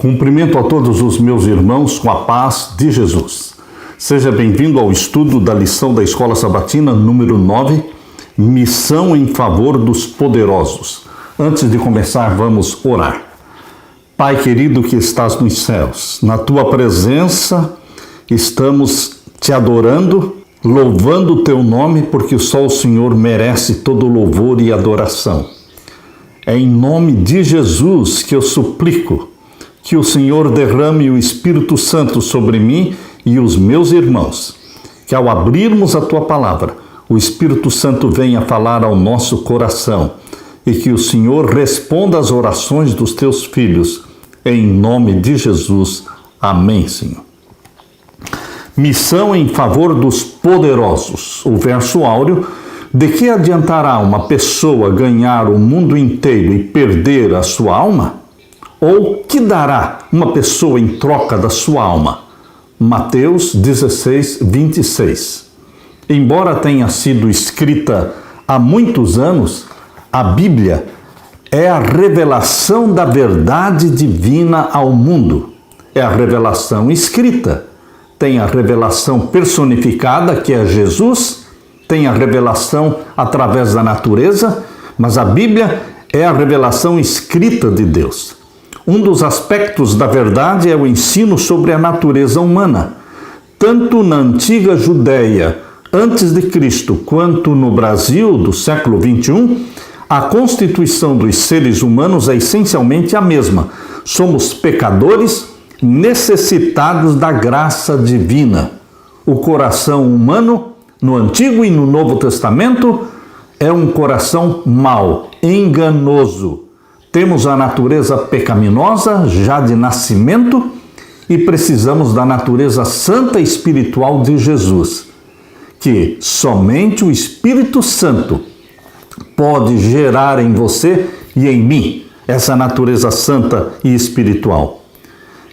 Cumprimento a todos os meus irmãos com a paz de Jesus. Seja bem-vindo ao estudo da lição da Escola Sabatina número 9, Missão em favor dos poderosos. Antes de começar, vamos orar. Pai querido que estás nos céus, na tua presença estamos te adorando, louvando o teu nome, porque só o Senhor merece todo louvor e adoração. É em nome de Jesus que eu suplico que o Senhor derrame o Espírito Santo sobre mim e os meus irmãos, que ao abrirmos a tua palavra, o Espírito Santo venha falar ao nosso coração e que o Senhor responda às orações dos teus filhos, em nome de Jesus. Amém, Senhor. Missão em favor dos poderosos. O verso áureo: de que adiantará uma pessoa ganhar o mundo inteiro e perder a sua alma? Ou que dará uma pessoa em troca da sua alma? Mateus 16, 26. Embora tenha sido escrita há muitos anos, a Bíblia é a revelação da verdade divina ao mundo. É a revelação escrita. Tem a revelação personificada, que é Jesus, tem a revelação através da natureza, mas a Bíblia é a revelação escrita de Deus. Um dos aspectos da verdade é o ensino sobre a natureza humana. Tanto na antiga Judéia, antes de Cristo, quanto no Brasil do século XXI, a constituição dos seres humanos é essencialmente a mesma. Somos pecadores necessitados da graça divina. O coração humano, no Antigo e no Novo Testamento, é um coração mau, enganoso. Temos a natureza pecaminosa já de nascimento e precisamos da natureza santa e espiritual de Jesus, que somente o Espírito Santo pode gerar em você e em mim essa natureza santa e espiritual.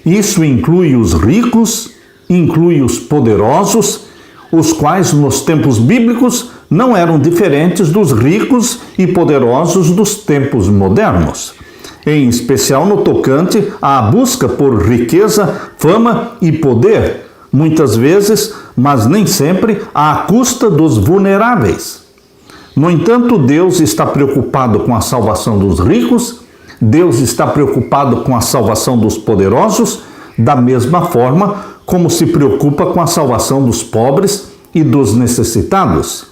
Isso inclui os ricos, inclui os poderosos, os quais nos tempos bíblicos não eram diferentes dos ricos e poderosos dos tempos modernos, em especial no tocante à busca por riqueza, fama e poder, muitas vezes, mas nem sempre, à custa dos vulneráveis. No entanto, Deus está preocupado com a salvação dos ricos, Deus está preocupado com a salvação dos poderosos, da mesma forma como se preocupa com a salvação dos pobres e dos necessitados.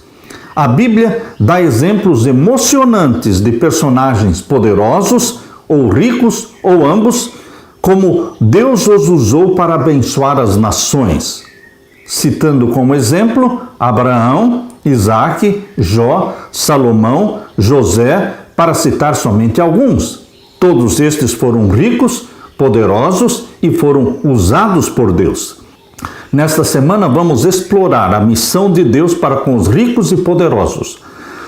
A Bíblia dá exemplos emocionantes de personagens poderosos, ou ricos, ou ambos, como Deus os usou para abençoar as nações, citando como exemplo Abraão, Isaque, Jó, Salomão, José, para citar somente alguns. Todos estes foram ricos, poderosos e foram usados por Deus. Nesta semana vamos explorar a missão de Deus para com os ricos e poderosos.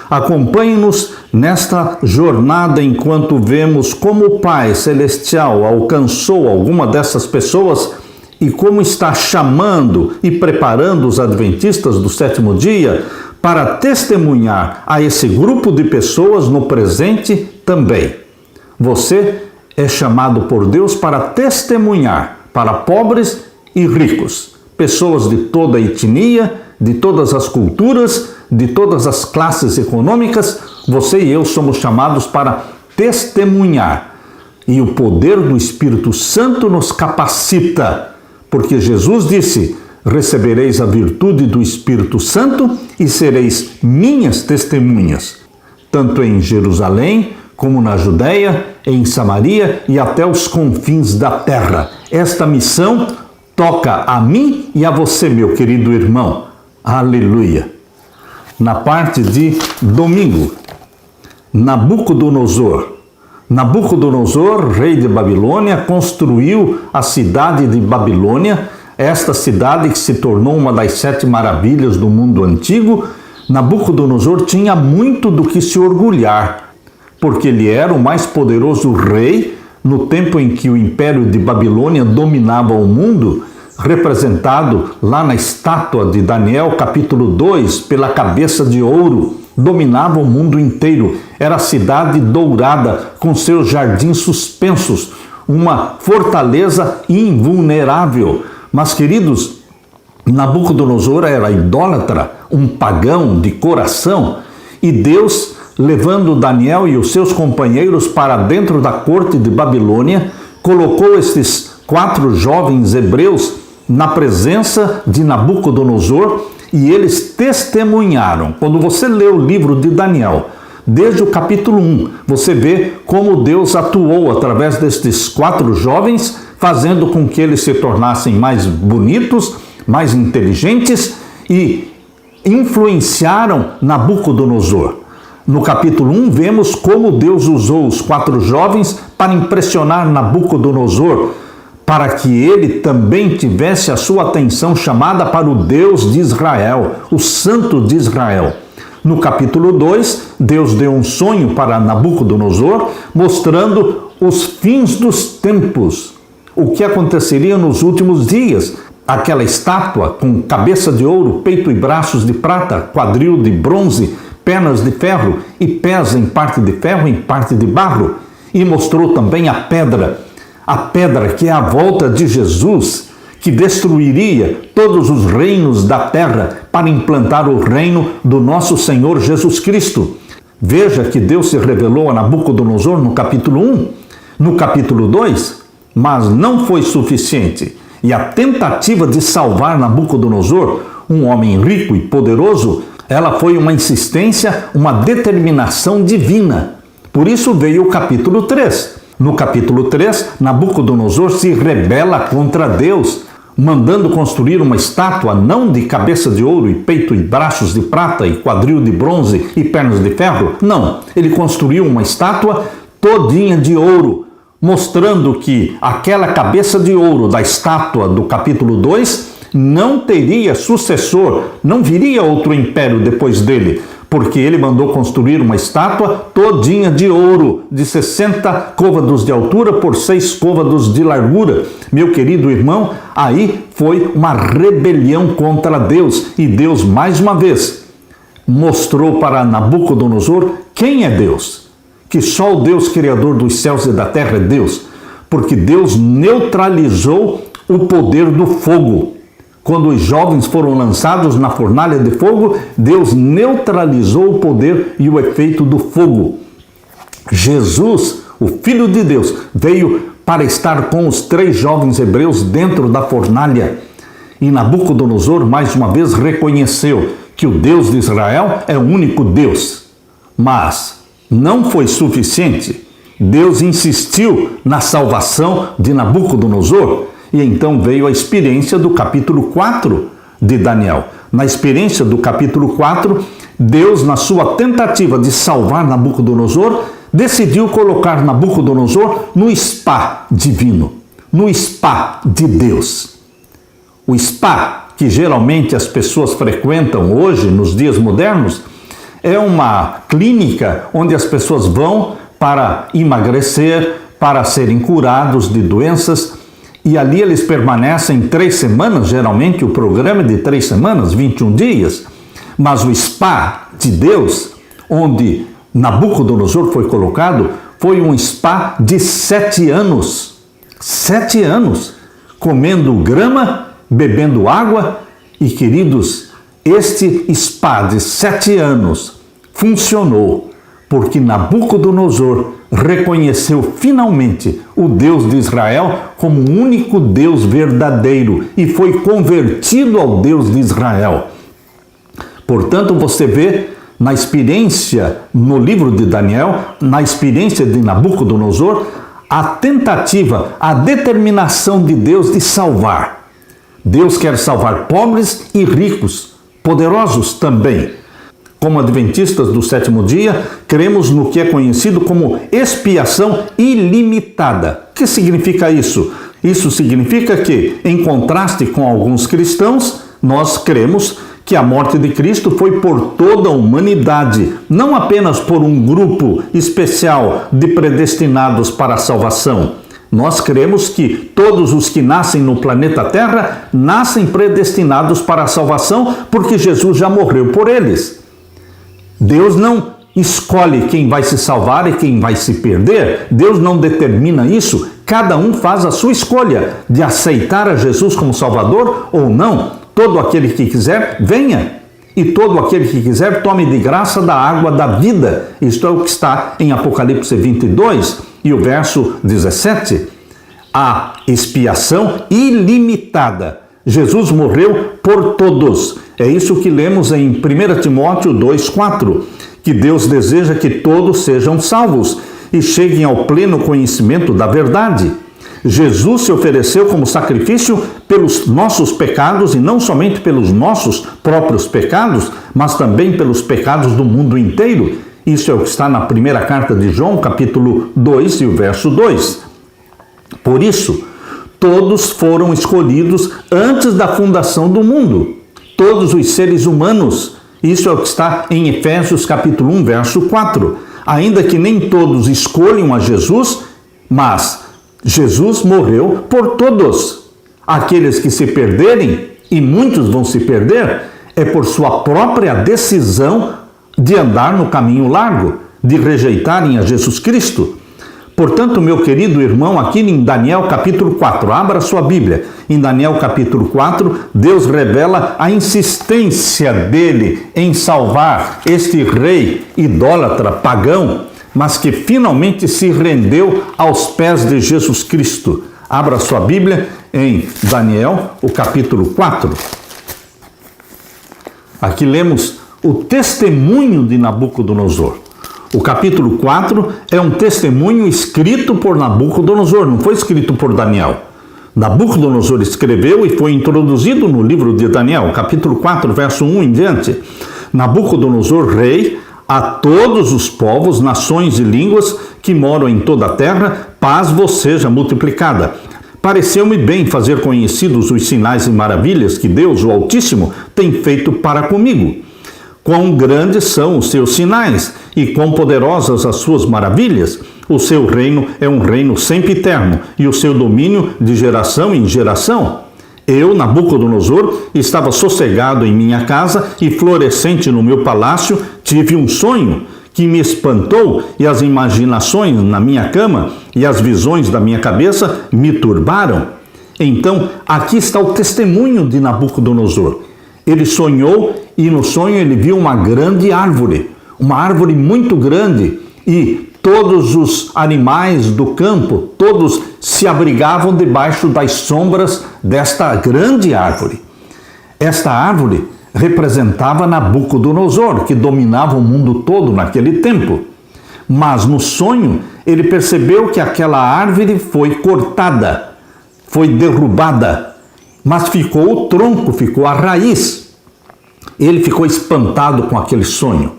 Acompanhe-nos nesta jornada enquanto vemos como o Pai Celestial alcançou alguma dessas pessoas e como está chamando e preparando os adventistas do sétimo dia para testemunhar a esse grupo de pessoas no presente também. Você é chamado por Deus para testemunhar para pobres e ricos, pessoas de toda a etnia, de todas as culturas, de todas as classes econômicas. Você e eu somos chamados para testemunhar. E o poder do Espírito Santo nos capacita, porque Jesus disse: recebereis a virtude do Espírito Santo e sereis minhas testemunhas, tanto em Jerusalém, como na Judéia, em Samaria e até os confins da terra. Esta missão toca a mim e a você, meu querido irmão. Aleluia! Na parte de domingo, Nabucodonosor, rei de Babilônia, construiu a cidade de Babilônia, esta cidade que se tornou uma das 7 maravilhas do mundo antigo. Nabucodonosor tinha muito do que se orgulhar, porque ele era o mais poderoso rei no tempo em que o Império de Babilônia dominava o mundo, representado lá na estátua de Daniel, capítulo 2, pela cabeça de ouro. Dominava o mundo inteiro. Era a cidade dourada, com seus jardins suspensos, uma fortaleza invulnerável. Mas, queridos, Nabucodonosor era idólatra, um pagão de coração, e Deus, levando Daniel e os seus companheiros para dentro da corte de Babilônia, colocou estes 4 jovens hebreus na presença de Nabucodonosor e eles testemunharam. Quando você lê o livro de Daniel, desde o capítulo 1, você vê como Deus atuou através destes 4 jovens, fazendo com que eles se tornassem mais bonitos, mais inteligentes e influenciaram Nabucodonosor. No capítulo 1, vemos como Deus usou os 4 jovens para impressionar Nabucodonosor, para que ele também tivesse a sua atenção chamada para o Deus de Israel, o Santo de Israel. No capítulo 2, Deus deu um sonho para Nabucodonosor, mostrando os fins dos tempos, o que aconteceria nos últimos dias. Aquela estátua com cabeça de ouro, peito e braços de prata, quadril de bronze, pernas de ferro e pés em parte de ferro e em parte de barro. E mostrou também a pedra que é a volta de Jesus, que destruiria todos os reinos da terra para implantar o reino do nosso Senhor Jesus Cristo. Veja que Deus se revelou a Nabucodonosor no capítulo 1, no capítulo 2, mas não foi suficiente. E a tentativa de salvar Nabucodonosor, um homem rico e poderoso, ela foi uma insistência, uma determinação divina. Por isso veio o capítulo 3. No capítulo 3, Nabucodonosor se rebela contra Deus, mandando construir uma estátua não de cabeça de ouro e peito e braços de prata e quadril de bronze e pernas de ferro. Não, ele construiu uma estátua todinha de ouro, mostrando que aquela cabeça de ouro da estátua do capítulo 2 não teria sucessor, não viria outro império depois dele, porque ele mandou construir uma estátua todinha de ouro, de 60 côvados de altura por 6 côvados de largura. Meu querido irmão, aí foi uma rebelião contra Deus, e Deus mais uma vez mostrou para Nabucodonosor quem é Deus, que só o Deus criador dos céus e da terra é Deus, porque Deus neutralizou o poder do fogo. Quando os jovens foram lançados na fornalha de fogo, Deus neutralizou o poder e o efeito do fogo. Jesus, o Filho de Deus, veio para estar com os 3 jovens hebreus dentro da fornalha. E Nabucodonosor, mais uma vez, reconheceu que o Deus de Israel é o único Deus. Mas não foi suficiente. Deus insistiu na salvação de Nabucodonosor. E então veio a experiência do capítulo 4 de Daniel. Na experiência do capítulo 4, Deus, na sua tentativa de salvar Nabucodonosor, decidiu colocar Nabucodonosor no spa divino, no spa de Deus. O spa que geralmente as pessoas frequentam hoje, nos dias modernos, é uma clínica onde as pessoas vão para emagrecer, para serem curados de doenças. E ali eles permanecem 3 semanas, geralmente o programa é de 3 semanas, 21 dias. Mas o spa de Deus, onde Nabucodonosor foi colocado, foi um spa de 7 anos. 7 anos, comendo grama, bebendo água. E, queridos, este spa de 7 anos funcionou, porque Nabucodonosor reconheceu finalmente o Deus de Israel como o único Deus verdadeiro e foi convertido ao Deus de Israel. Portanto, você vê na experiência, no livro de Daniel, na experiência de Nabucodonosor, a tentativa, a determinação de Deus de salvar. Deus quer salvar pobres e ricos, poderosos também. Como adventistas do 7º dia, cremos no que é conhecido como expiação ilimitada. O que significa isso? Isso significa que, em contraste com alguns cristãos, nós cremos que a morte de Cristo foi por toda a humanidade, não apenas por um grupo especial de predestinados para a salvação. Nós cremos que todos os que nascem no planeta Terra nascem predestinados para a salvação porque Jesus já morreu por eles. Deus não escolhe quem vai se salvar e quem vai se perder. Deus não determina isso. Cada um faz a sua escolha de aceitar a Jesus como Salvador ou não. Todo aquele que quiser, venha. E todo aquele que quiser, tome de graça da água da vida. Isto é o que está em Apocalipse 22 e o verso 17. A expiação ilimitada. Jesus morreu por todos. É isso que lemos em 1 Timóteo 2,4. Que Deus deseja que todos sejam salvos e cheguem ao pleno conhecimento da verdade. Jesus se ofereceu como sacrifício pelos nossos pecados, e não somente pelos nossos próprios pecados, mas também pelos pecados do mundo inteiro. Isso é o que está na primeira carta de João, capítulo 2 e o verso 2. Por isso, todos foram escolhidos antes da fundação do mundo. Todos os seres humanos. Isso é o que está em Efésios, capítulo 1, verso 4. Ainda que nem todos escolham a Jesus, mas Jesus morreu por todos. Aqueles que se perderem, e muitos vão se perder, é por sua própria decisão de andar no caminho largo, de rejeitarem a Jesus Cristo. Portanto, meu querido irmão, aqui em Daniel capítulo 4, abra sua Bíblia. Em Daniel capítulo 4, Deus revela a insistência dele em salvar este rei idólatra, pagão, mas que finalmente se rendeu aos pés de Jesus Cristo. Abra sua Bíblia em Daniel, o capítulo 4. Aqui lemos o testemunho de Nabucodonosor. O capítulo 4 é um testemunho escrito por Nabucodonosor, não foi escrito por Daniel. Nabucodonosor escreveu e foi introduzido no livro de Daniel, capítulo 4, verso 1 em diante. Nabucodonosor, rei, a todos os povos, nações e línguas que moram em toda a terra, paz vos seja multiplicada. Pareceu-me bem fazer conhecidos os sinais e maravilhas que Deus, o Altíssimo, tem feito para comigo. Quão grandes são os seus sinais e quão poderosas as suas maravilhas. O seu reino é um reino sempiterno e o seu domínio de geração em geração. Eu, Nabucodonosor, estava sossegado em minha casa e florescente no meu palácio, tive um sonho que me espantou e as imaginações na minha cama e as visões da minha cabeça me turbaram. Então, aqui está o testemunho de Nabucodonosor. Ele sonhou e no sonho ele viu uma grande árvore, uma árvore muito grande, e todos os animais do campo, todos se abrigavam debaixo das sombras desta grande árvore. Esta árvore representava Nabucodonosor, que dominava o mundo todo naquele tempo. Mas no sonho ele percebeu que aquela árvore foi cortada, foi derrubada, mas ficou o tronco, ficou a raiz. Ele ficou espantado com aquele sonho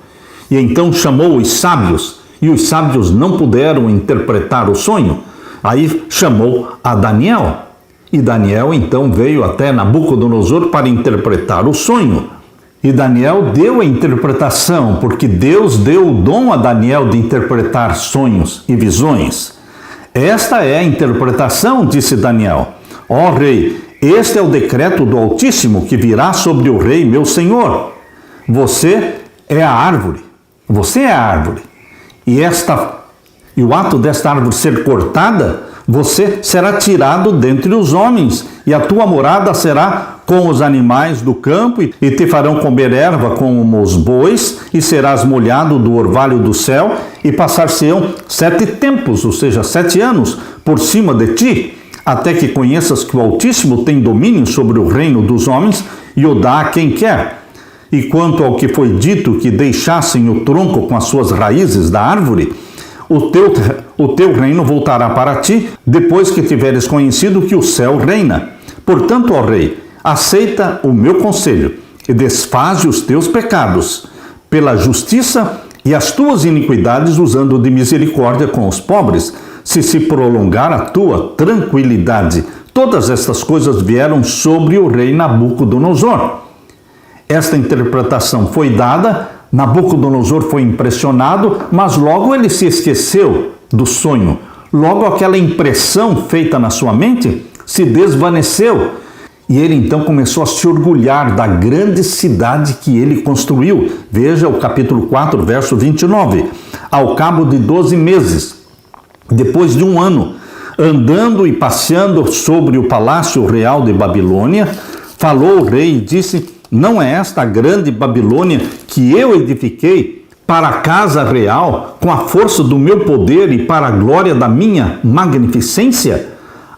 e então chamou os sábios, e os sábios não puderam interpretar o sonho. Aí chamou a Daniel, e Daniel então veio até Nabucodonosor para interpretar o sonho. E Daniel deu a interpretação, porque Deus deu o dom a Daniel de interpretar sonhos e visões. Esta é a interpretação, disse Daniel. Ó rei, este é o decreto do Altíssimo que virá sobre o rei, meu senhor. Você é a árvore. Você é a árvore. E o ato desta árvore ser cortada, você será tirado dentre os homens, e a tua morada será com os animais do campo, e te farão comer erva como os bois, e serás molhado do orvalho do céu, e passar-se-ão 7 tempos, ou seja, 7 anos, por cima de ti, até que conheças que o Altíssimo tem domínio sobre o reino dos homens e o dá a quem quer. E quanto ao que foi dito que deixassem o tronco com as suas raízes da árvore, o teu reino voltará para ti, depois que tiveres conhecido que o céu reina. Portanto, ó rei, aceita o meu conselho e desfaze os teus pecados pela justiça e as tuas iniquidades, usando de misericórdia com os pobres, se prolongar a tua tranquilidade. Todas estas coisas vieram sobre o rei Nabucodonosor. Esta interpretação foi dada, Nabucodonosor foi impressionado, mas logo ele se esqueceu do sonho. Logo aquela impressão feita na sua mente se desvaneceu. E ele então começou a se orgulhar da grande cidade que ele construiu. Veja o capítulo 4, verso 29. Ao cabo de 12 meses, depois de um ano, andando e passeando sobre o palácio real de Babilônia, falou o rei e disse: não é esta a grande Babilônia que eu edifiquei para a casa real, com a força do meu poder e para a glória da minha magnificência?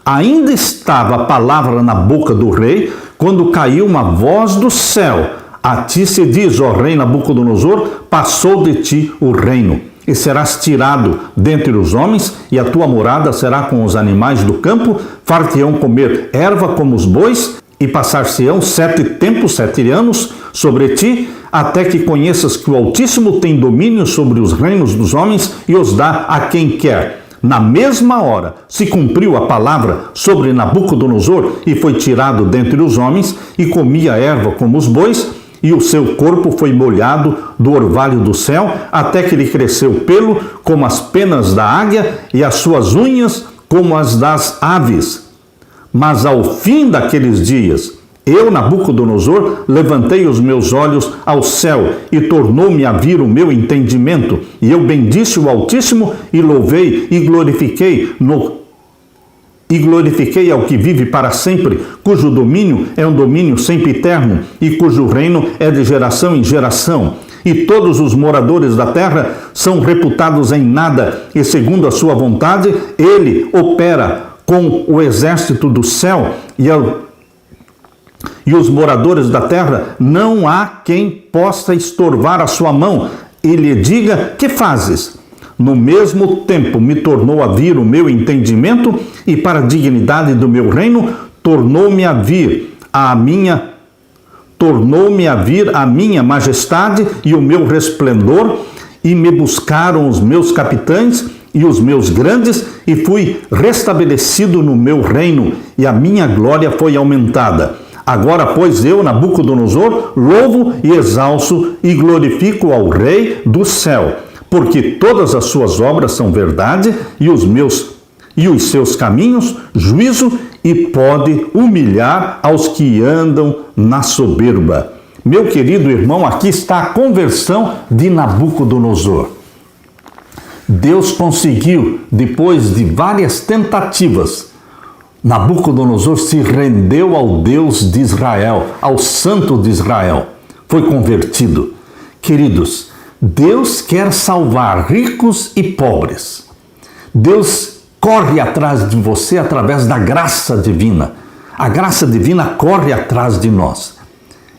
Ainda estava a palavra na boca do rei, quando caiu uma voz do céu: a ti se diz, ó rei Nabucodonosor, passou de ti o reino, e serás tirado dentre os homens, e a tua morada será com os animais do campo, far-te-ão comer erva como os bois, e passar-se-ão 7 tempos, 7 anos, sobre ti, até que conheças que o Altíssimo tem domínio sobre os reinos dos homens e os dá a quem quer. Na mesma hora se cumpriu a palavra sobre Nabucodonosor e foi tirado dentre os homens e comia erva como os bois, e o seu corpo foi molhado do orvalho do céu, até que lhe cresceu pelo como as penas da águia e as suas unhas como as das aves. Mas ao fim daqueles dias, eu, Nabucodonosor, levantei os meus olhos ao céu e tornou-me a vir o meu entendimento, e eu bendisse o Altíssimo e louvei e glorifiquei ao que vive para sempre, cujo domínio é um domínio sempre eterno e cujo reino é de geração em geração. E todos os moradores da terra são reputados em nada, e segundo a sua vontade, ele opera com o exército do céu, e os moradores da terra, não há quem possa estorvar a sua mão e lhe diga: que fazes? No mesmo tempo me tornou a vir o meu entendimento, e para a dignidade do meu reino tornou-me a vir a minha majestade e o meu resplendor, e me buscaram os meus capitães e os meus grandes, e fui restabelecido no meu reino, e a minha glória foi aumentada. Agora, pois, eu, Nabucodonosor, louvo e exalço e glorifico ao Rei do céu, porque todas as suas obras são verdade, e os seus caminhos juízo, e pode humilhar aos que andam na soberba. Meu querido irmão, aqui está a conversão de Nabucodonosor. Deus conseguiu, depois de várias tentativas, Nabucodonosor se rendeu ao Deus de Israel, ao Santo de Israel. Foi convertido. Queridos, Deus quer salvar ricos e pobres. Deus corre atrás de você através da graça divina. A graça divina corre atrás de nós.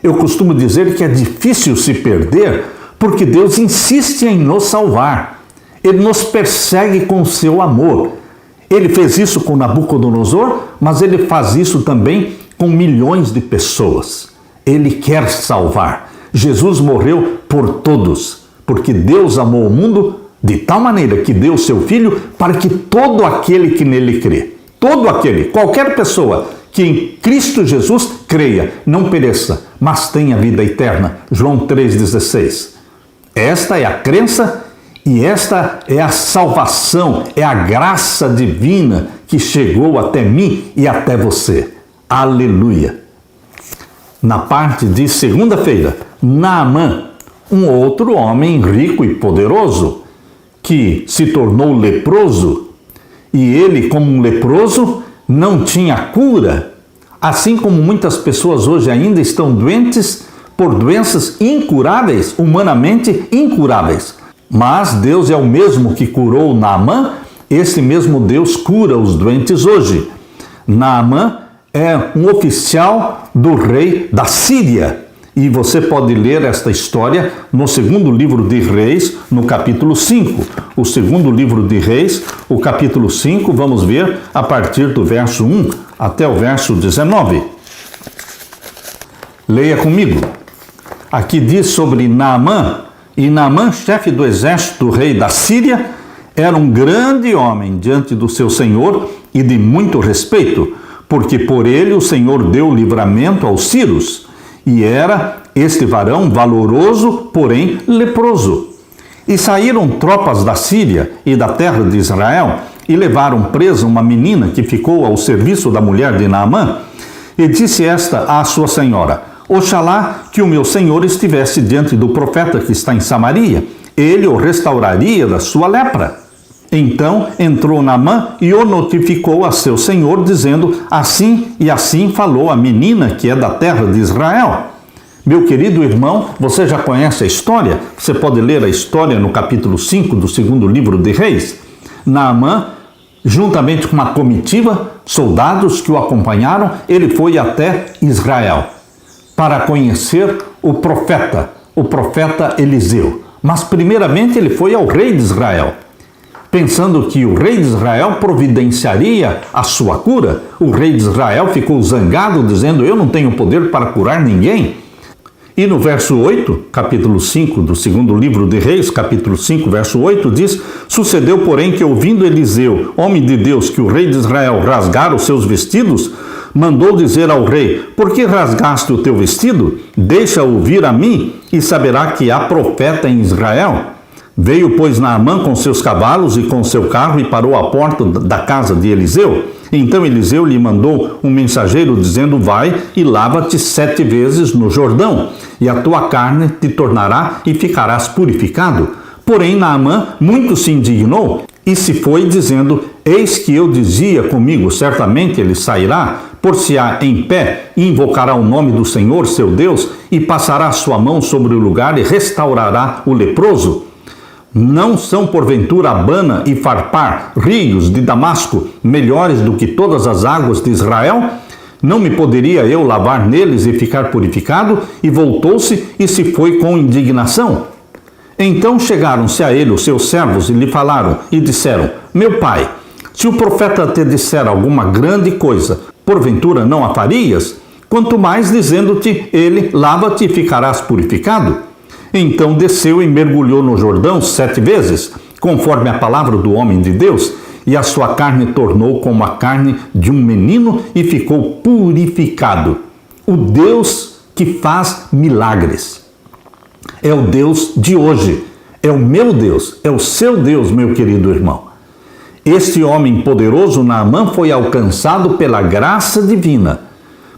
Eu costumo dizer que é difícil se perder porque Deus insiste em nos salvar. Ele nos persegue com o seu amor. Ele fez isso com Nabucodonosor, mas ele faz isso também com milhões de pessoas. Ele quer salvar. Jesus morreu por todos, porque Deus amou o mundo de tal maneira que deu seu Filho para que todo aquele que nele crê, todo aquele, qualquer pessoa que em Cristo Jesus creia, não pereça, mas tenha vida eterna. João 3,16. Esta é a crença e esta é a salvação, é a graça divina que chegou até mim e até você. Aleluia! Na parte de segunda-feira, Naamã, um outro homem rico e poderoso, que se tornou leproso, e ele, como um leproso, não tinha cura, assim como muitas pessoas hoje ainda estão doentes por doenças incuráveis, humanamente incuráveis. Mas Deus é o mesmo que curou Naamã, esse mesmo Deus cura os doentes hoje. Naamã é um oficial do rei da Síria. E você pode ler esta história no segundo livro de Reis, no capítulo 5. O segundo livro de Reis, o capítulo 5, vamos ver a partir do verso 1 até o verso 19. Leia comigo. Aqui diz sobre Naamã: e Naamã, chefe do exército do rei da Síria, era um grande homem diante do seu senhor e de muito respeito, porque por ele o Senhor deu livramento aos sírios. E era este varão valoroso, porém leproso. E saíram tropas da Síria e da terra de Israel e levaram presa uma menina que ficou ao serviço da mulher de Naamã. E disse esta à sua senhora: oxalá que o meu senhor estivesse diante do profeta que está em Samaria, ele o restauraria da sua lepra. Então entrou Naamã e o notificou a seu senhor, dizendo: assim e assim falou a menina que é da terra de Israel. Meu querido irmão, você já conhece a história? Você pode ler a história no capítulo 5 do segundo livro de Reis. Naamã, juntamente com uma comitiva, soldados que o acompanharam, ele foi até Israel para conhecer o profeta Eliseu. Mas primeiramente ele foi ao rei de Israel, pensando que o rei de Israel providenciaria a sua cura. O rei de Israel ficou zangado, dizendo: eu não tenho poder para curar ninguém. E no verso 8, capítulo 5 do segundo livro de Reis, capítulo 5, verso 8, diz: sucedeu, porém, que ouvindo Eliseu, homem de Deus, que o rei de Israel rasgara os seus vestidos, mandou dizer ao rei: por que rasgaste o teu vestido? Deixa ouvir a mim, e saberá que há profeta em Israel. Veio, pois, Naamã com seus cavalos e com seu carro e parou à porta da casa de Eliseu. Então Eliseu lhe mandou um mensageiro, dizendo: vai e lava-te 7 vezes no Jordão, e a tua carne te tornará e ficarás purificado. Porém Naamã muito se indignou e se foi, dizendo: eis que eu dizia comigo, certamente ele sairá, por-se-á em pé, e invocará o nome do Senhor seu Deus, e passará sua mão sobre o lugar e restaurará o leproso. Não são porventura Abana e Farpar, rios de Damasco, melhores do que todas as águas de Israel? Não me poderia eu lavar neles e ficar purificado? E voltou-se e se foi com indignação. Então chegaram-se a ele os seus servos e lhe falaram e disseram: meu pai, se o profeta te disser alguma grande coisa, porventura não a farias? Quanto mais dizendo-te ele: lava-te e ficarás purificado? Então desceu e mergulhou no Jordão 7 vezes, conforme a palavra do homem de Deus, e a sua carne tornou como a carne de um menino e ficou purificado. O Deus que faz milagres é o Deus de hoje, é o meu Deus, é o seu Deus, meu querido irmão. Este homem poderoso, Naamã, foi alcançado pela graça divina,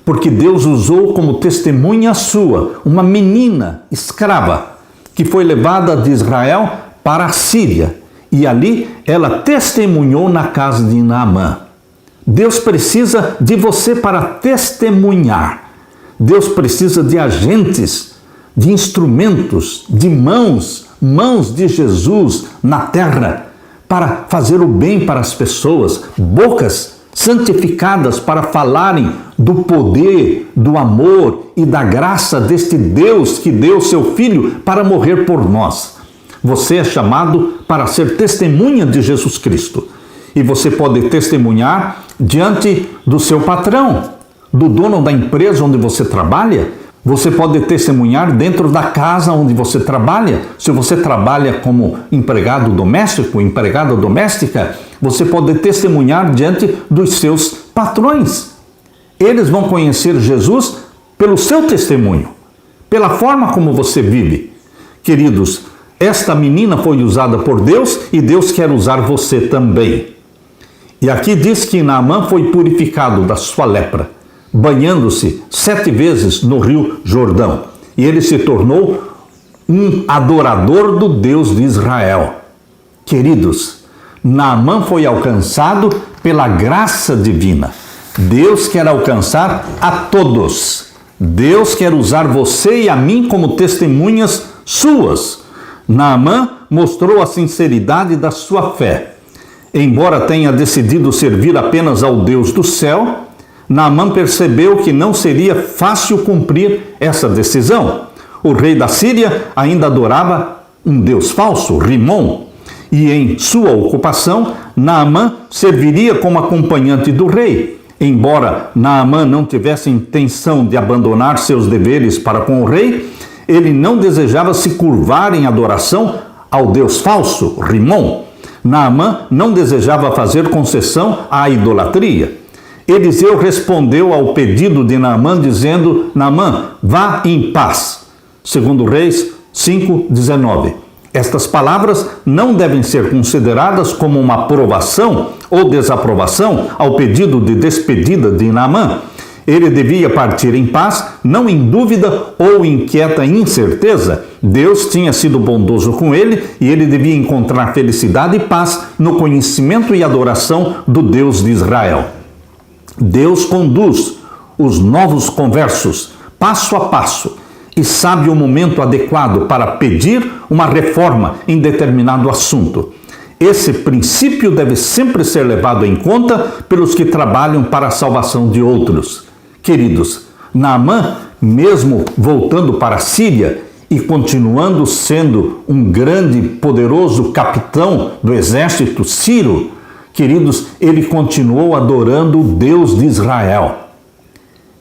porque Deus usou como testemunha sua uma menina escrava que foi levada de Israel para a Síria, e ali ela testemunhou na casa de Naamã. Deus precisa de você para testemunhar. Deus precisa de agentes, de instrumentos, de mãos de Jesus na terra para fazer o bem para as pessoas, bocas santificadas para falarem do poder, do amor e da graça deste Deus que deu seu Filho para morrer por nós. Você é chamado para ser testemunha de Jesus Cristo. E você pode testemunhar diante do seu patrão, do dono da empresa onde você trabalha. Você pode testemunhar dentro da casa onde você trabalha. Se você trabalha como empregado doméstico, empregada doméstica, você pode testemunhar diante dos seus patrões. Eles vão conhecer Jesus pelo seu testemunho, pela forma como você vive. Queridos, esta menina foi usada por Deus e Deus quer usar você também. E aqui diz que Naamã foi purificado da sua lepra, banhando-se 7 vezes no rio Jordão. E ele se tornou um adorador do Deus de Israel. Queridos, Naamã foi alcançado pela graça divina. Deus quer alcançar a todos. Deus quer usar você e a mim como testemunhas suas. Naamã mostrou a sinceridade da sua fé. Embora tenha decidido servir apenas ao Deus do céu, Naamã percebeu que não seria fácil cumprir essa decisão. O rei da Síria ainda adorava um deus falso, Rimon, e em sua ocupação, Naamã serviria como acompanhante do rei. Embora Naamã não tivesse intenção de abandonar seus deveres para com o rei, ele não desejava se curvar em adoração ao deus falso, Rimon. Naamã não desejava fazer concessão à idolatria. Eliseu respondeu ao pedido de Naamã, dizendo: Naamã, vá em paz. Segundo Reis 5:19. Estas palavras não devem ser consideradas como uma aprovação ou desaprovação ao pedido de despedida de Naamã. Ele devia partir em paz, não em dúvida ou inquieta incerteza. Deus tinha sido bondoso com ele e ele devia encontrar felicidade e paz no conhecimento e adoração do Deus de Israel. Deus conduz os novos conversos passo a passo e sabe o momento adequado para pedir uma reforma em determinado assunto. Esse princípio deve sempre ser levado em conta pelos que trabalham para a salvação de outros. Queridos, Naamã, mesmo voltando para a Síria e continuando sendo um grande, poderoso capitão do exército sírio, queridos, ele continuou adorando o Deus de Israel.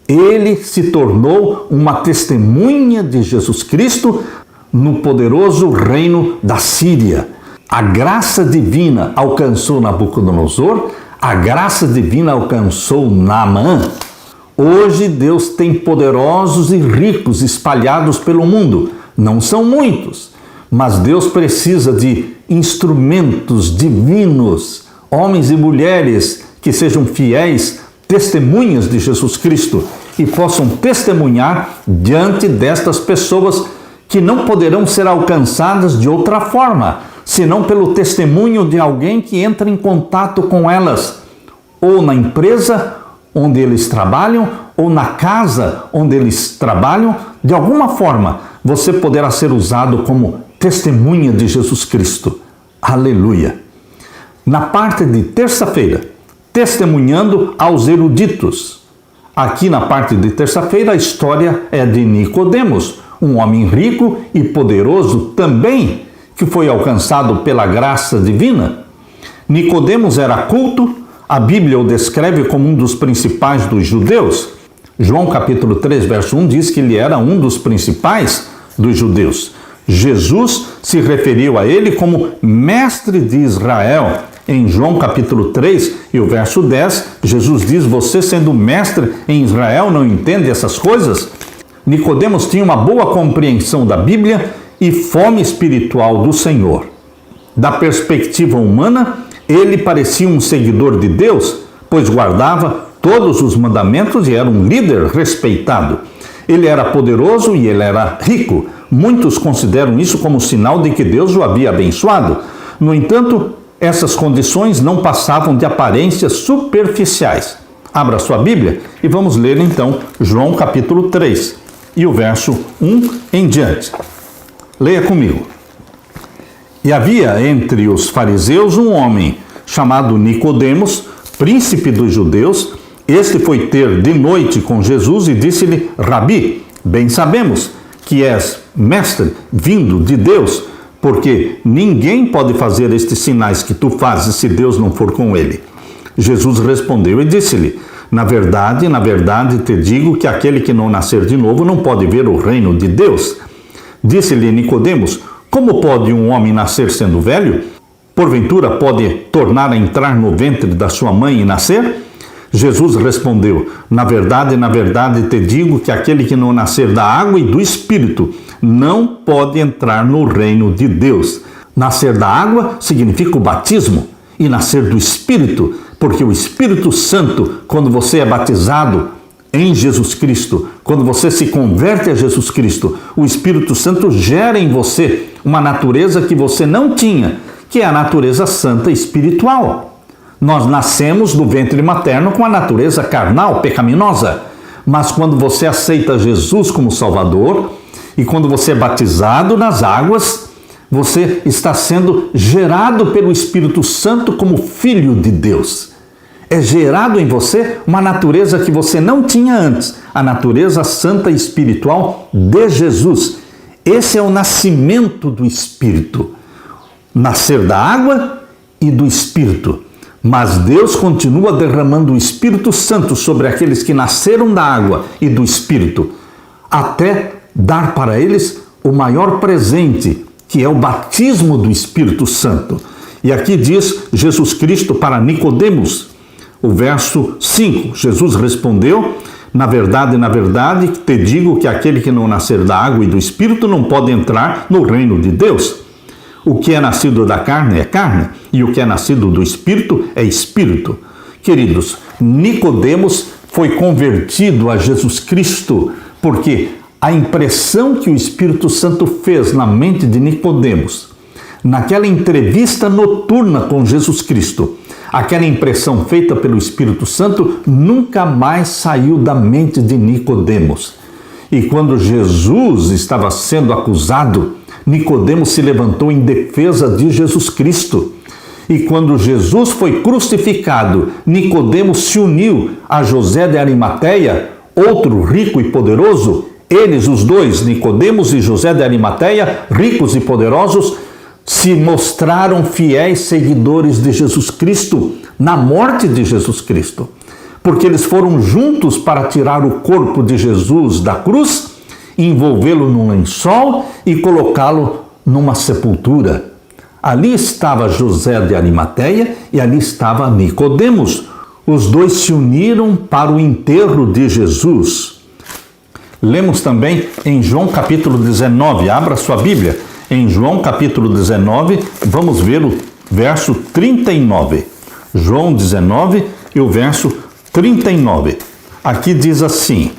Ele se tornou uma testemunha de Jesus Cristo no poderoso reino da Síria. A graça divina alcançou Nabucodonosor, a graça divina alcançou Naamã. Hoje Deus tem poderosos e ricos espalhados pelo mundo. Não são muitos, mas Deus precisa de instrumentos divinos, homens e mulheres que sejam fiéis, testemunhas de Jesus Cristo e possam testemunhar diante destas pessoas que não poderão ser alcançadas de outra forma, senão pelo testemunho de alguém que entra em contato com elas, ou na empresa onde eles trabalham, ou na casa onde eles trabalham. De alguma forma, você poderá ser usado como testemunha de Jesus Cristo. Aleluia! Na parte de terça-feira, testemunhando aos eruditos. Aqui na parte de terça-feira, a história é de Nicodemos, um homem rico e poderoso também, que foi alcançado pela graça divina. Nicodemos era culto, a Bíblia o descreve como um dos principais dos judeus. João capítulo 3, verso 1 diz que ele era um dos principais dos judeus. Jesus se referiu a ele como mestre de Israel. Em João capítulo 3 e o verso 10, Jesus diz: você sendo mestre em Israel não entende essas coisas? Nicodemos tinha uma boa compreensão da Bíblia e fome espiritual do Senhor. Da perspectiva humana, ele parecia um seguidor de Deus, pois guardava todos os mandamentos e era um líder respeitado. Ele era poderoso e ele era rico. Muitos consideram isso como sinal de que Deus o havia abençoado. No entanto, essas condições não passavam de aparências superficiais. Abra sua Bíblia e vamos ler então João capítulo 3 e o verso 1 em diante. Leia comigo. E havia entre os fariseus um homem chamado Nicodemos, príncipe dos judeus. Este foi ter de noite com Jesus e disse-lhe: Rabi, bem sabemos que és mestre vindo de Deus, porque ninguém pode fazer estes sinais que tu fazes se Deus não for com ele. Jesus respondeu e disse-lhe: na verdade, te digo que aquele que não nascer de novo não pode ver o reino de Deus. Disse-lhe Nicodemos: como pode um homem nascer sendo velho? Porventura pode tornar a entrar no ventre da sua mãe e nascer? Jesus respondeu: na verdade, te digo que aquele que não nascer da água e do Espírito não pode entrar no reino de Deus. Nascer da água significa o batismo, e nascer do Espírito, porque o Espírito Santo, quando você é batizado em Jesus Cristo, quando você se converte a Jesus Cristo, o Espírito Santo gera em você uma natureza que você não tinha, que é a natureza santa espiritual. Nós nascemos do ventre materno com a natureza carnal, pecaminosa, mas quando você aceita Jesus como Salvador e quando você é batizado nas águas, você está sendo gerado pelo Espírito Santo como filho de Deus. É gerado em você uma natureza que você não tinha antes, a natureza santa e espiritual de Jesus. Esse é o nascimento do Espírito. Nascer da água e do Espírito. Mas Deus continua derramando o Espírito Santo sobre aqueles que nasceram da água e do Espírito, até dar para eles o maior presente, que é o batismo do Espírito Santo. E aqui diz Jesus Cristo para Nicodemos, o verso 5, Jesus respondeu: na verdade, te digo que aquele que não nascer da água e do Espírito não pode entrar no reino de Deus. O que é nascido da carne é carne, e o que é nascido do Espírito é Espírito. Queridos, Nicodemos foi convertido a Jesus Cristo, porque a impressão que o Espírito Santo fez na mente de Nicodemos, naquela entrevista noturna com Jesus Cristo, aquela impressão feita pelo Espírito Santo nunca mais saiu da mente de Nicodemos. E quando Jesus estava sendo acusado, Nicodemos se levantou em defesa de Jesus Cristo. E quando Jesus foi crucificado, Nicodemos se uniu a José de Arimateia, outro rico e poderoso. Eles, os dois, Nicodemos e José de Arimateia, ricos e poderosos, se mostraram fiéis seguidores de Jesus Cristo na morte de Jesus Cristo, porque eles foram juntos para tirar o corpo de Jesus da cruz, envolvê-lo num lençol e colocá-lo numa sepultura. Ali estava José de Arimateia e ali estava Nicodemos. Os dois se uniram para o enterro de Jesus. Lemos também em João capítulo 19, abra sua Bíblia. Em João capítulo 19, vamos ver o verso 39. João 19 e o verso 39. Aqui diz assim,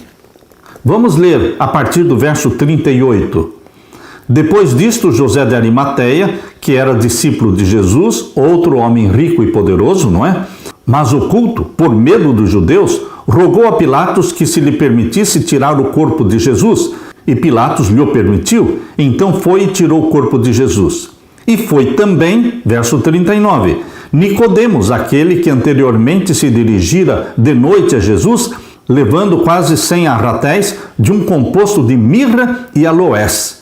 vamos ler a partir do verso 38. Depois disto, José de Arimateia, que era discípulo de Jesus, outro homem rico e poderoso, não é? Mas oculto, por medo dos judeus, rogou a Pilatos que se lhe permitisse tirar o corpo de Jesus. E Pilatos lhe o permitiu, então foi e tirou o corpo de Jesus. E foi também, verso 39, Nicodemos, aquele que anteriormente se dirigira de noite a Jesus, levando quase 100 arratéis de um composto de mirra e aloés.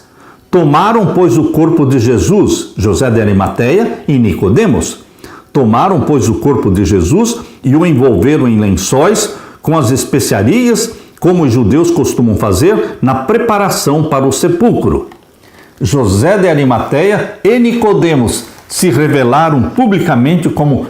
Tomaram, pois, o corpo de Jesus, José de Arimateia e Nicodemos. Tomaram, pois, o corpo de Jesus e o envolveram em lençóis com as especiarias, como os judeus costumam fazer na preparação para o sepulcro. José de Arimateia e Nicodemos se revelaram publicamente como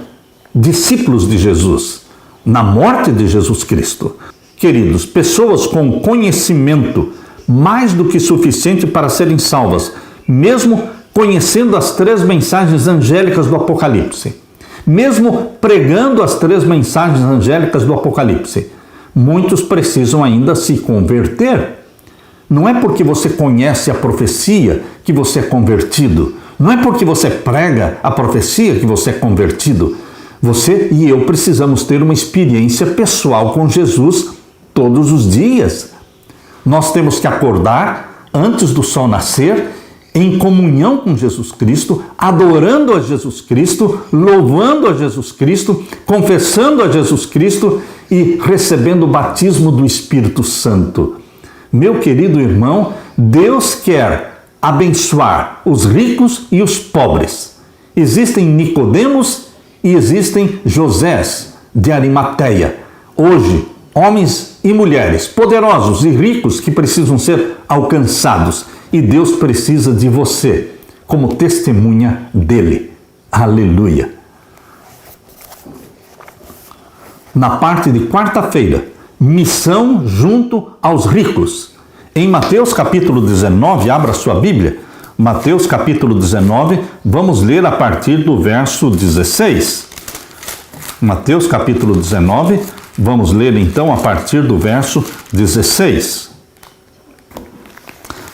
discípulos de Jesus, na morte de Jesus Cristo. Queridos, pessoas com conhecimento mais do que suficiente para serem salvas, mesmo conhecendo as 3 mensagens angélicas do Apocalipse, mesmo pregando as 3 mensagens angélicas do Apocalipse, muitos precisam ainda se converter. Não é porque você conhece a profecia que você é convertido. Não é porque você prega a profecia que você é convertido. Você e eu precisamos ter uma experiência pessoal com Jesus todos os dias. Nós temos que acordar antes do sol nascer, em comunhão com Jesus Cristo, adorando a Jesus Cristo, louvando a Jesus Cristo, confessando a Jesus Cristo e recebendo o batismo do Espírito Santo. Meu querido irmão, Deus quer abençoar os ricos e os pobres. Existem Nicodemos e existem Josés de Arimateia. Hoje, homens e mulheres poderosos e ricos que precisam ser alcançados. E Deus precisa de você como testemunha dele. Aleluia! Na parte de quarta-feira, missão junto aos ricos. Em Mateus capítulo 19, abra sua Bíblia. Mateus capítulo 19, vamos ler a partir do verso 16. Mateus capítulo 19, vamos ler então a partir do verso 16.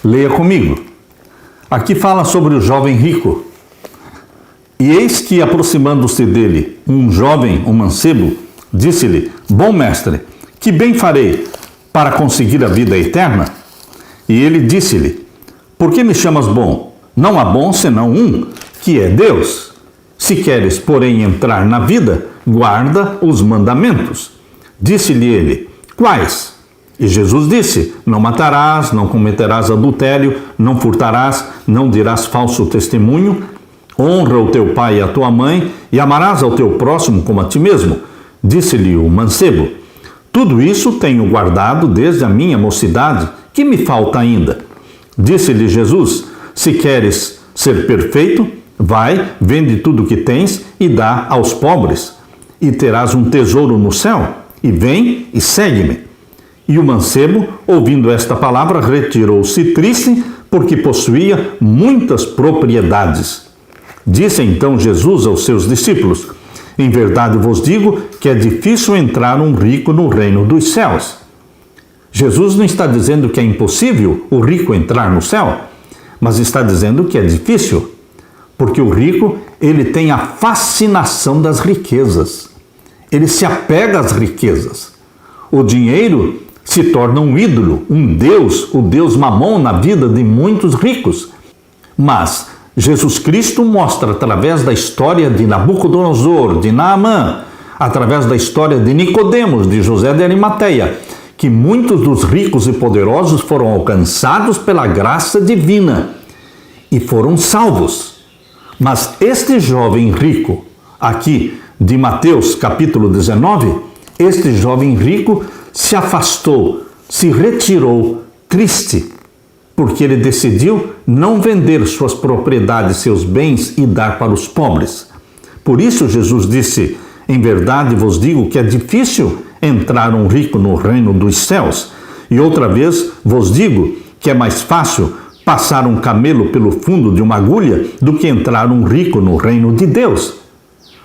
Leia comigo. Aqui fala sobre o jovem rico. E eis que, aproximando-se dele, um jovem, um mancebo, disse-lhe: Bom mestre, que bem farei para conseguir a vida eterna? E ele disse-lhe: Por que me chamas bom? Não há bom senão um, que é Deus. Se queres, porém, entrar na vida, guarda os mandamentos. Disse-lhe ele: Quais? E Jesus disse: Não matarás, não cometerás adultério, não furtarás, não dirás falso testemunho, honra o teu pai e a tua mãe, e amarás ao teu próximo como a ti mesmo. Disse-lhe o mancebo: Tudo isso tenho guardado desde a minha mocidade, que me falta ainda? Disse-lhe Jesus: Se queres ser perfeito, vai, vende tudo o que tens e dá aos pobres, e terás um tesouro no céu, e vem e segue-me. E o mancebo, ouvindo esta palavra, retirou-se triste, porque possuía muitas propriedades. Disse então Jesus aos seus discípulos: Em verdade vos digo que é difícil entrar um rico no reino dos céus. Jesus não está dizendo que é impossível o rico entrar no céu, mas está dizendo que é difícil, porque o rico, ele tem a fascinação das riquezas. Ele se apega às riquezas. O dinheiro se torna um ídolo, um deus, o deus Mamon na vida de muitos ricos. Mas Jesus Cristo mostra através da história de Nabucodonosor, de Naamã, através da história de Nicodemos, de José de Arimateia, que muitos dos ricos e poderosos foram alcançados pela graça divina e foram salvos. Mas este jovem rico, aqui de Mateus capítulo 19, este jovem rico se afastou, se retirou triste, porque ele decidiu não vender suas propriedades, seus bens e dar para os pobres. Por isso Jesus disse, em verdade vos digo que é difícil entrar um rico no reino dos céus. E outra vez vos digo que é mais fácil passar um camelo pelo fundo de uma agulha do que entrar um rico no reino de Deus.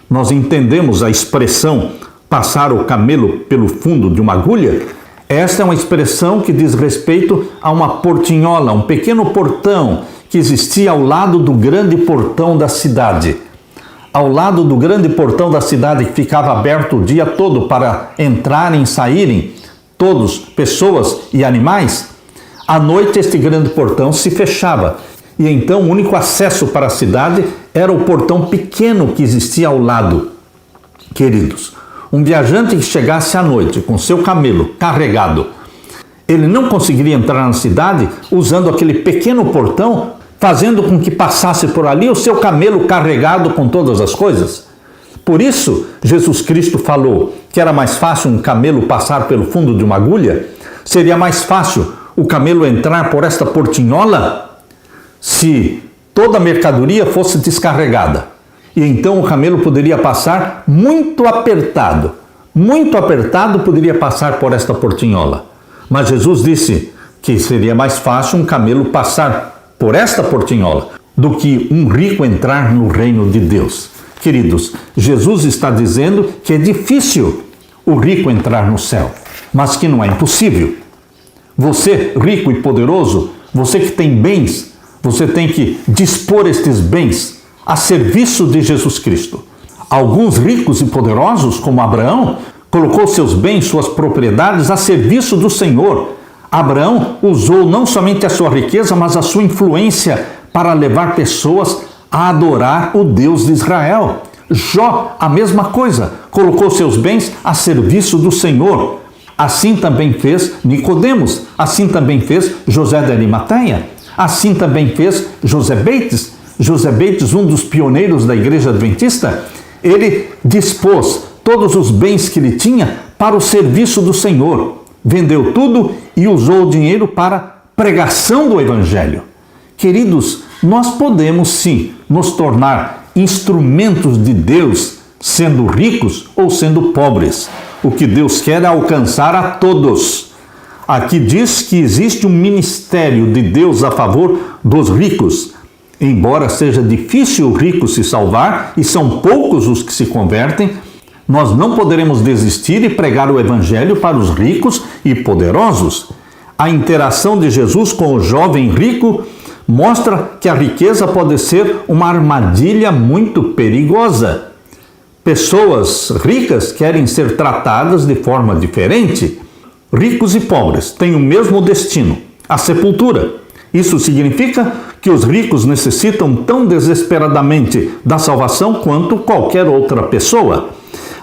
Nós entendemos a expressão passar o camelo pelo fundo de uma agulha. Esta é uma expressão que diz respeito a uma portinhola, um pequeno portão que existia ao lado do grande portão da cidade. Ao lado do grande portão da cidade que ficava aberto o dia todo para entrarem e saírem todos, pessoas e animais, à noite este grande portão se fechava. E então o único acesso para a cidade era o portão pequeno que existia ao lado. Queridos, um viajante que chegasse à noite com seu camelo carregado, ele não conseguiria entrar na cidade usando aquele pequeno portão, fazendo com que passasse por ali o seu camelo carregado com todas as coisas. Por isso, Jesus Cristo falou que era mais fácil um camelo passar pelo fundo de uma agulha, seria mais fácil o camelo entrar por esta portinhola se toda a mercadoria fosse descarregada. E então o camelo poderia passar muito apertado poderia passar por esta portinhola. Mas Jesus disse que seria mais fácil um camelo passar por esta portinhola do que um rico entrar no reino de Deus. Queridos, Jesus está dizendo que é difícil o rico entrar no céu, mas que não é impossível. Você, rico e poderoso, você que tem bens, você tem que dispor estes bens a serviço de Jesus Cristo. Alguns ricos e poderosos, como Abraão, colocou seus bens, suas propriedades a serviço do Senhor. Abraão usou não somente a sua riqueza, mas a sua influência para levar pessoas a adorar o Deus de Israel. Jó, a mesma coisa, colocou seus bens a serviço do Senhor. Assim também fez Nicodemos, assim também fez José de Arimateia, assim também fez José Bates. José Bates, um dos pioneiros da Igreja Adventista, ele dispôs todos os bens que ele tinha para o serviço do Senhor. Vendeu tudo e usou o dinheiro para pregação do Evangelho. Queridos, nós podemos sim nos tornar instrumentos de Deus, sendo ricos ou sendo pobres. O que Deus quer é alcançar a todos. Aqui diz que existe um ministério de Deus a favor dos ricos. Embora seja difícil o rico se salvar, e são poucos os que se convertem, nós não poderemos desistir e pregar o Evangelho para os ricos e poderosos. A interação de Jesus com o jovem rico mostra que a riqueza pode ser uma armadilha muito perigosa. Pessoas ricas querem ser tratadas de forma diferente. Ricos e pobres têm o mesmo destino, a sepultura. Isso significa que os ricos necessitam tão desesperadamente da salvação quanto qualquer outra pessoa.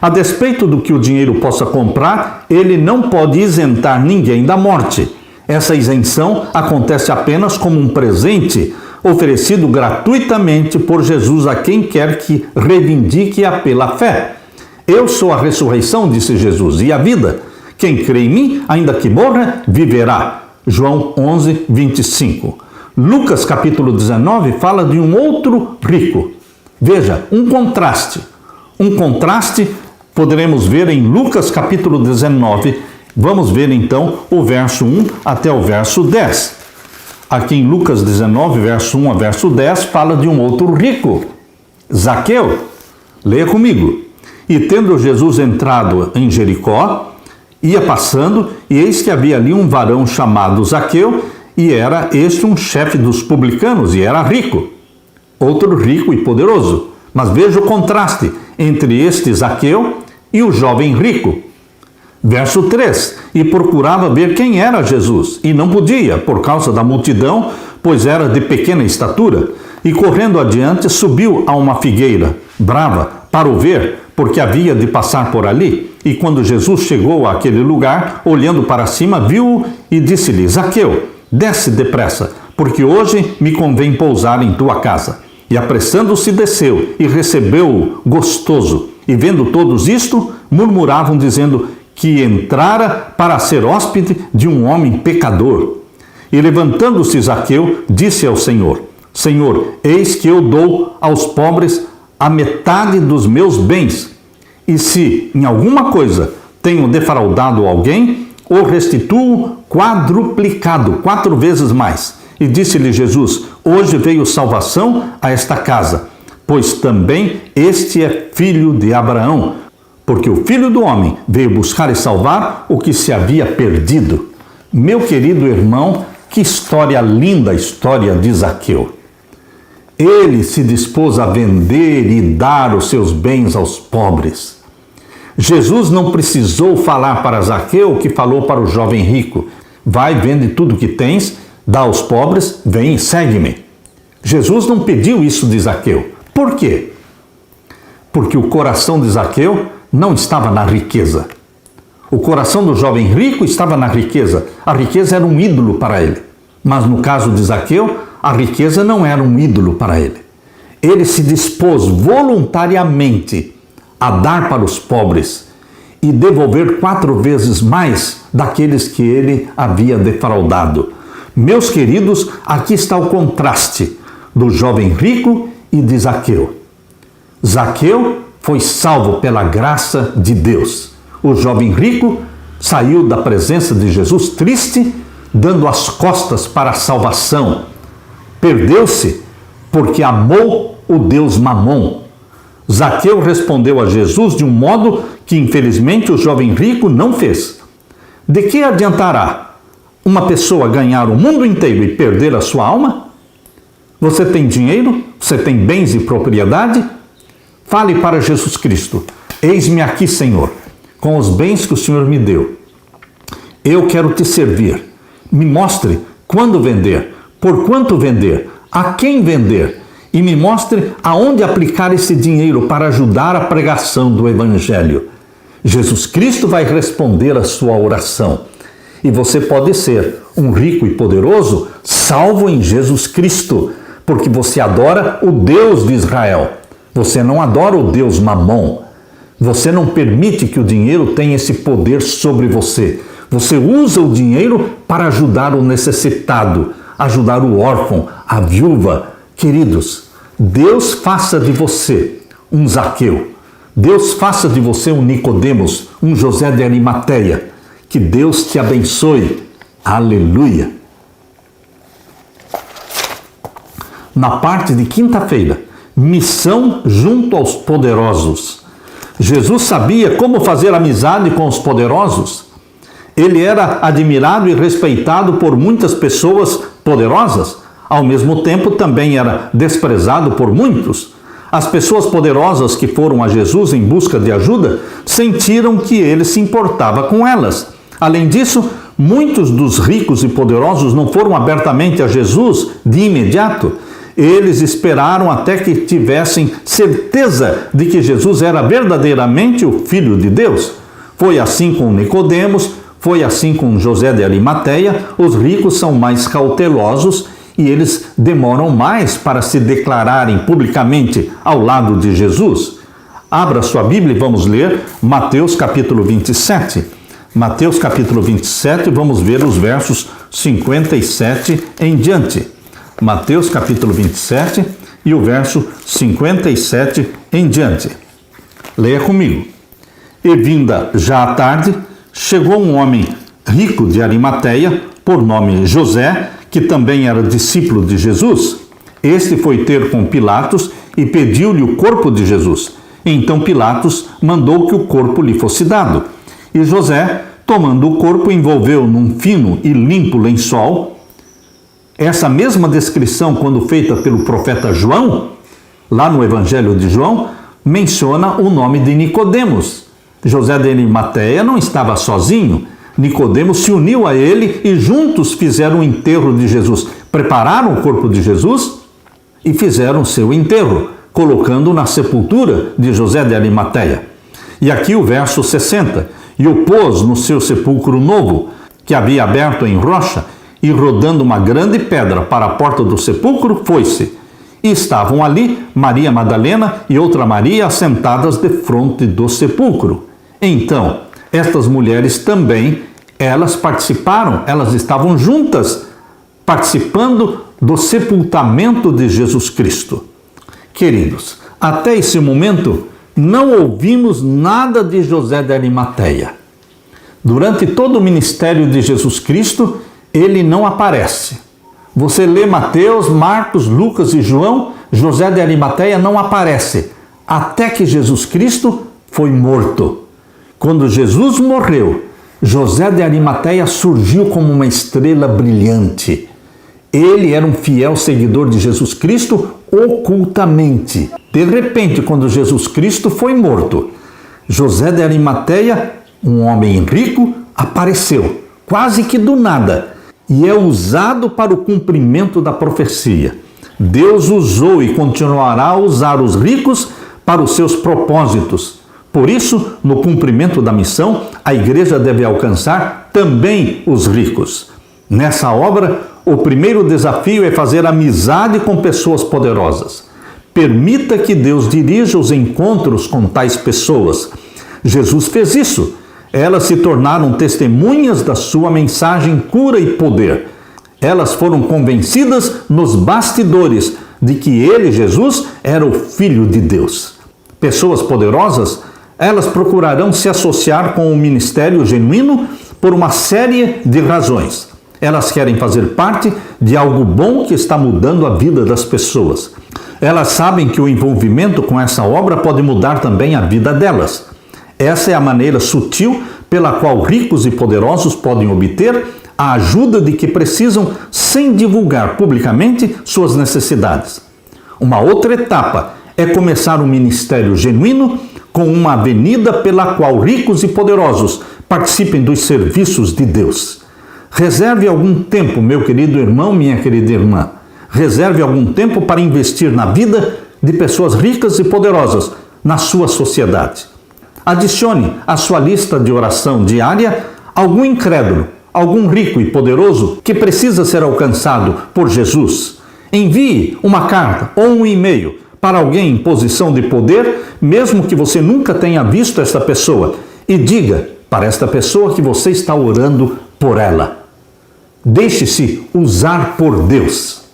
A despeito do que o dinheiro possa comprar, ele não pode isentar ninguém da morte. Essa isenção acontece apenas como um presente oferecido gratuitamente por Jesus a quem quer que reivindique-a pela fé. Eu sou a ressurreição, disse Jesus, e a vida. Quem crê em mim, ainda que morra, viverá. João 11, 25. Lucas capítulo 19 fala de um outro rico. Veja, um contraste. Um contraste poderemos ver em Lucas capítulo 19. Vamos ver então o verso 1 até o verso 10. Aqui em Lucas 19, verso 1 a verso 10, fala de um outro rico, Zaqueu. Leia comigo. E tendo Jesus entrado em Jericó, ia passando, e eis que havia ali um varão chamado Zaqueu, e era este um chefe dos publicanos, e era rico. Outro rico e poderoso. Mas veja o contraste entre este Zaqueu e o jovem rico. Verso 3. E procurava ver quem era Jesus, e não podia, por causa da multidão, pois era de pequena estatura. E correndo adiante, subiu a uma figueira brava para o ver, porque havia de passar por ali. E quando Jesus chegou àquele lugar, olhando para cima, viu-o e disse-lhe: Zaqueu, desce depressa, porque hoje me convém pousar em tua casa. E apressando-se desceu e recebeu-o gostoso. E vendo todos isto, murmuravam dizendo que entrara para ser hóspede de um homem pecador. E levantando-se Zaqueu, disse ao Senhor: Senhor, eis que eu dou aos pobres a metade dos meus bens, e se em alguma coisa tenho defraudado alguém, o restituo quadruplicado, 4 vezes mais. E disse-lhe Jesus: hoje veio salvação a esta casa, pois também este é filho de Abraão, porque o Filho do Homem veio buscar e salvar o que se havia perdido. Meu querido irmão, que história linda a história de Zaqueu. Ele se dispôs a vender e dar os seus bens aos pobres. Jesus não precisou falar para Zaqueu o que falou para o jovem rico: vai, vende tudo que tens, dá aos pobres, vem e segue-me. Jesus não pediu isso de Zaqueu. Por quê? Porque o coração de Zaqueu não estava na riqueza. O coração do jovem rico estava na riqueza. A riqueza era um ídolo para ele. Mas no caso de Zaqueu, a riqueza não era um ídolo para ele. Ele se dispôs voluntariamente a dar para os pobres e devolver 4 vezes mais daqueles que ele havia defraudado. Meus queridos, aqui está o contraste do jovem rico e de Zaqueu. Zaqueu foi salvo pela graça de Deus. O jovem rico saiu da presença de Jesus triste, dando as costas para a salvação. Perdeu-se porque amou o Deus Mamom. Zaqueu respondeu a Jesus de um modo que, infelizmente, o jovem rico não fez. De que adiantará uma pessoa ganhar o mundo inteiro e perder a sua alma? Você tem dinheiro? Você tem bens e propriedade? Fale para Jesus Cristo: eis-me aqui, Senhor, com os bens que o Senhor me deu. Eu quero te servir. Me mostre quando vender, por quanto vender, a quem vender, e me mostre aonde aplicar esse dinheiro para ajudar a pregação do Evangelho. Jesus Cristo vai responder a sua oração. E você pode ser um rico e poderoso, salvo em Jesus Cristo, porque você adora o Deus de Israel. Você não adora o Deus Mamom. Você não permite que o dinheiro tenha esse poder sobre você. Você usa o dinheiro para ajudar o necessitado, ajudar o órfão, a viúva. Queridos, Deus faça de você um Zaqueu. Deus faça de você um Nicodemos, um José de Arimateia. Que Deus te abençoe. Aleluia. Na parte de quinta-feira, missão junto aos poderosos. Jesus sabia como fazer amizade com os poderosos. Ele era admirado e respeitado por muitas pessoas poderosas. Ao mesmo tempo, também era desprezado por muitos. As pessoas poderosas que foram a Jesus em busca de ajuda sentiram que ele se importava com elas. Além disso, muitos dos ricos e poderosos não foram abertamente a Jesus de imediato. Eles esperaram até que tivessem certeza de que Jesus era verdadeiramente o Filho de Deus. Foi assim com Nicodemos, foi assim com José de Arimateia. Os ricos são mais cautelosos e eles demoram mais para se declararem publicamente ao lado de Jesus. Abra sua Bíblia e vamos ler Mateus capítulo 27. Mateus capítulo 27, vamos ver os versos 57 em diante. Mateus capítulo 27 e o verso 57 em diante. Leia comigo. E vinda já à tarde, chegou um homem rico de Arimateia, por nome José, que também era discípulo de Jesus. Este foi ter com Pilatos e pediu-lhe o corpo de Jesus. Então Pilatos mandou que o corpo lhe fosse dado. E José, tomando o corpo, envolveu num fino e limpo lençol. Essa mesma descrição, quando feita pelo profeta João, lá no Evangelho de João, menciona o nome de Nicodemos. José de Arimateia não estava sozinho. Nicodemos se uniu a ele e juntos fizeram o enterro de Jesus. Prepararam o corpo de Jesus e fizeram seu enterro, colocando-o na sepultura de José de Arimateia. E aqui o verso 60. E o pôs no seu sepulcro novo, que havia aberto em rocha, e rodando uma grande pedra para a porta do sepulcro, foi-se. E estavam ali Maria Madalena e outra Maria assentadas defronte do sepulcro. Então, estas mulheres também, elas participaram, elas estavam juntas, participando do sepultamento de Jesus Cristo. Queridos, até esse momento, não ouvimos nada de José de Arimateia. Durante todo o ministério de Jesus Cristo, ele não aparece. Você lê Mateus, Marcos, Lucas e João, José de Arimateia não aparece, até que Jesus Cristo foi morto. Quando Jesus morreu, José de Arimateia surgiu como uma estrela brilhante. Ele era um fiel seguidor de Jesus Cristo ocultamente. De repente, quando Jesus Cristo foi morto, José de Arimateia, um homem rico, apareceu, quase que do nada, e é usado para o cumprimento da profecia. Deus usou e continuará a usar os ricos para os seus propósitos. Por isso, no cumprimento da missão, a igreja deve alcançar também os ricos. Nessa obra, o primeiro desafio é fazer amizade com pessoas poderosas. Permita que Deus dirija os encontros com tais pessoas. Jesus fez isso. Elas se tornaram testemunhas da sua mensagem cura e poder. Elas foram convencidas nos bastidores de que ele, Jesus, era o Filho de Deus. Pessoas poderosas, elas procurarão se associar com o ministério genuíno por uma série de razões. Elas querem fazer parte de algo bom que está mudando a vida das pessoas. Elas sabem que o envolvimento com essa obra pode mudar também a vida delas. Essa é a maneira sutil pela qual ricos e poderosos podem obter a ajuda de que precisam sem divulgar publicamente suas necessidades. Uma outra etapa é começar um ministério genuíno com uma avenida pela qual ricos e poderosos participem dos serviços de Deus. Reserve algum tempo, meu querido irmão, minha querida irmã. Reserve algum tempo para investir na vida de pessoas ricas e poderosas na sua sociedade. Adicione à sua lista de oração diária algum incrédulo, algum rico e poderoso que precisa ser alcançado por Jesus. Envie uma carta ou um e-mail para alguém em posição de poder, mesmo que você nunca tenha visto esta pessoa, e diga para esta pessoa que você está orando por ela. Deixe-se usar por Deus.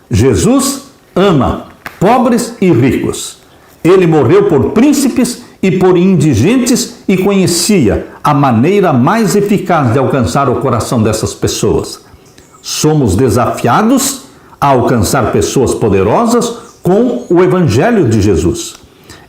Jesus ama pobres e ricos. Ele morreu por príncipes e por indigentes e conhecia a maneira mais eficaz de alcançar o coração dessas pessoas. Somos desafiados a alcançar pessoas poderosas com o Evangelho de Jesus.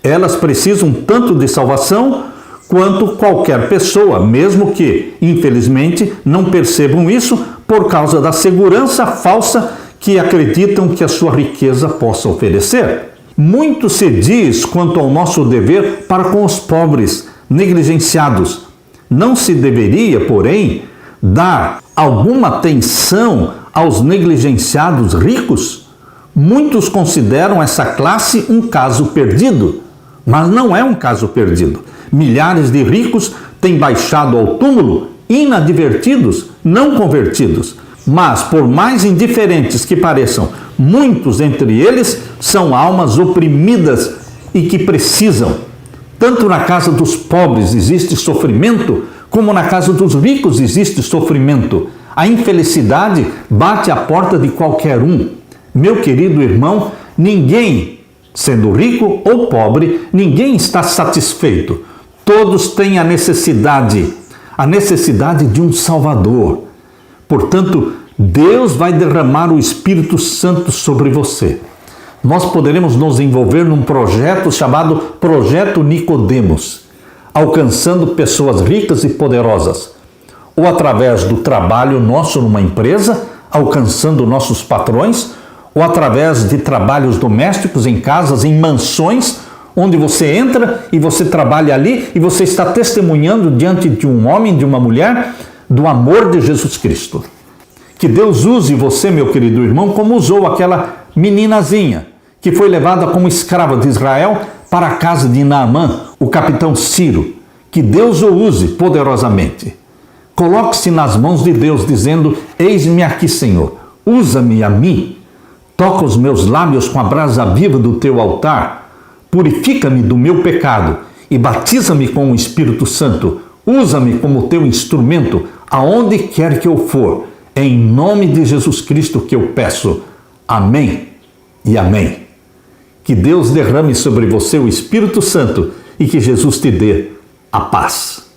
Elas precisam tanto de salvação quanto qualquer pessoa, mesmo que, infelizmente, não percebam isso por causa da segurança falsa que acreditam que a sua riqueza possa oferecer. Muito se diz quanto ao nosso dever para com os pobres, negligenciados. Não se deveria, porém, dar alguma atenção aos negligenciados ricos? Muitos consideram essa classe um caso perdido, mas não é um caso perdido. Milhares de ricos têm baixado ao túmulo inadvertidos, não convertidos. Mas, por mais indiferentes que pareçam, muitos entre eles são almas oprimidas e que precisam. Tanto na casa dos pobres existe sofrimento, como na casa dos ricos existe sofrimento. A infelicidade bate à porta de qualquer um. Meu querido irmão, ninguém, sendo rico ou pobre, ninguém está satisfeito. Todos têm a necessidade de um Salvador. Portanto, Deus vai derramar o Espírito Santo sobre você. nós poderemos nos envolver num projeto chamado Projeto Nicodemos, alcançando pessoas ricas e poderosas, ou através do trabalho nosso numa empresa, alcançando nossos patrões, ou através de trabalhos domésticos em casas, em mansões, onde você entra e você trabalha ali e você está testemunhando diante de um homem, de uma mulher, do amor de Jesus Cristo. Que Deus use você, meu querido irmão, como usou aquela meninazinha que foi levada como escrava de Israel para a casa de Naamã, o capitão Ciro. Que Deus o use poderosamente. Coloque-se nas mãos de Deus, dizendo: eis-me aqui, Senhor, usa-me a mim, toca os meus lábios com a brasa viva do teu altar, purifica-me do meu pecado e batiza-me com o Espírito Santo, usa-me como teu instrumento, aonde quer que eu for, é em nome de Jesus Cristo que eu peço. Amém e amém. Que Deus derrame sobre você o Espírito Santo e que Jesus te dê a paz.